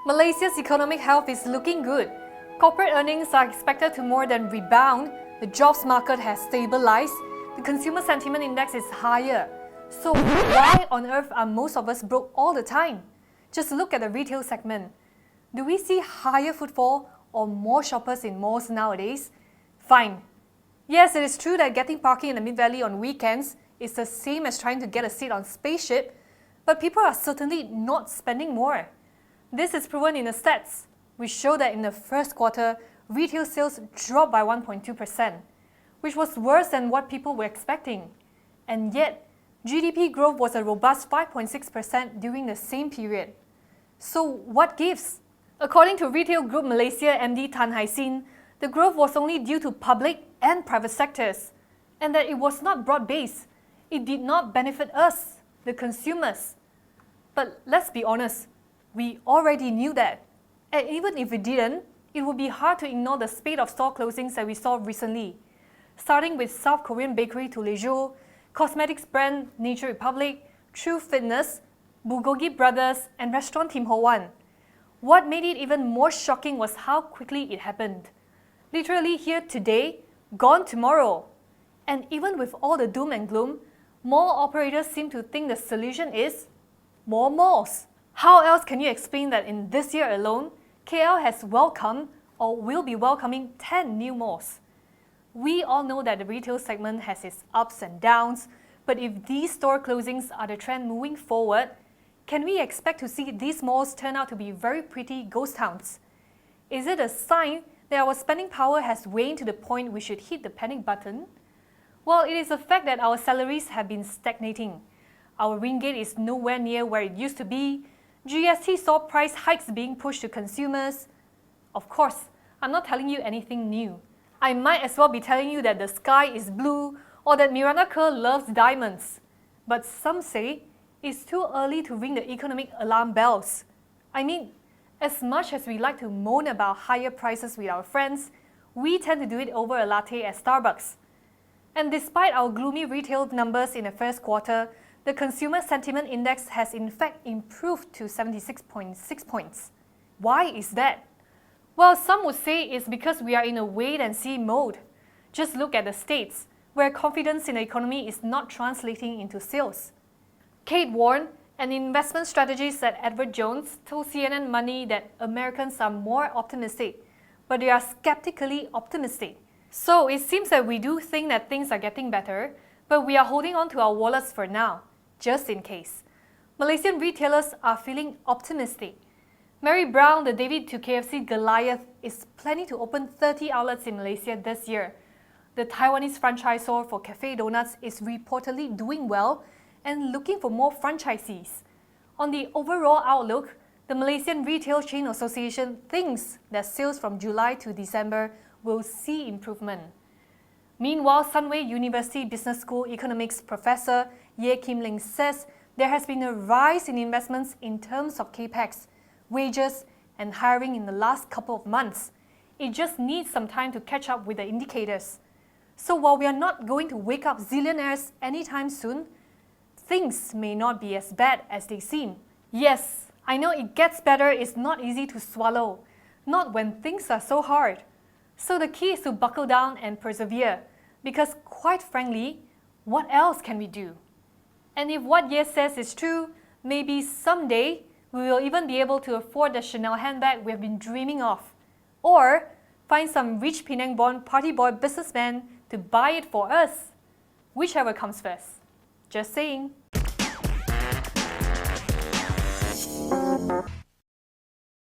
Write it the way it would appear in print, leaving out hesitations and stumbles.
Malaysia's economic health is looking good. Corporate earnings are expected to more than rebound, the jobs market has stabilized, the consumer sentiment index is higher. So why on earth are most of us broke all the time? Just look at the retail segment. Do we see higher footfall or more shoppers in malls nowadays? Fine. Yes, it is true that getting parking in the Mid-Valley on weekends is the same as trying to get a seat on spaceship, but people are certainly not spending more. This is proven in the stats, which show that in the first quarter, retail sales dropped by 1.2%, which was worse than what people were expecting. And yet, GDP growth was a robust 5.6% during the same period. So what gives? According to Retail Group Malaysia MD Tan Hai Sin, the growth was only due to public and private sectors, and that it was not broad-based. It did not benefit us, the consumers. But let's be honest, we already knew that. And even if we didn't, it would be hard to ignore the spate of store closings that we saw recently. Starting with South Korean bakery Tulejur, cosmetics brand Nature Republic, True Fitness, Bulgogi Brothers, and restaurant Tim Ho Wan. What made it even more shocking was how quickly it happened. Literally here today, gone tomorrow. And even with all the doom and gloom, mall operators seem to think the solution is more malls. How else can you explain that in this year alone, KL has welcomed or will be welcoming 10 new malls? We all know that the retail segment has its ups and downs, but if these store closings are the trend moving forward, can we expect to see these malls turn out to be very pretty ghost towns? Is it a sign that our spending power has waned to the point we should hit the panic button? Well, it is a fact that our salaries have been stagnating. Our ringgit is nowhere near where it used to be. GST saw price hikes being pushed to consumers. Of course, I'm not telling you anything new. I might as well be telling you that the sky is blue or that Miranda Kerr loves diamonds. But some say it's too early to ring the economic alarm bells. I mean, as much as we like to moan about higher prices with our friends, we tend to do it over a latte at Starbucks. And despite our gloomy retail numbers in the first quarter, the consumer sentiment index has in fact improved to 76.6 points. Why is that? Well, some would say it's because we are in a wait-and-see mode. Just look at the States, where confidence in the economy is not translating into sales. Kate Warren, an investment strategist at Edward Jones, told CNN Money that Americans are more optimistic, but they are skeptically optimistic. So it seems that we do think that things are getting better, but we are holding on to our wallets for now, just in case. Malaysian retailers are feeling optimistic. Mary Brown, the David to KFC Goliath, is planning to open 30 outlets in Malaysia this year. The Taiwanese franchisor for Cafe Donuts is reportedly doing well and looking for more franchisees. On the overall outlook, the Malaysian Retail Chain Association thinks that sales from July to December will see improvement. Meanwhile, Sunway University Business School economics professor Ye Kim Ling says there has been a rise in investments in terms of capex, wages, and hiring in the last couple of months. It just needs some time to catch up with the indicators. So while we are not going to wake up zillionaires anytime soon, things may not be as bad as they seem. Yes, I know it gets better is not easy to swallow, not when things are so hard. So the key is to buckle down and persevere, because quite frankly, what else can we do? And if what Ye says is true, maybe someday we will even be able to afford the Chanel handbag we have been dreaming of. Or find some rich Penang-born party boy businessman to buy it for us. Whichever comes first. Just saying.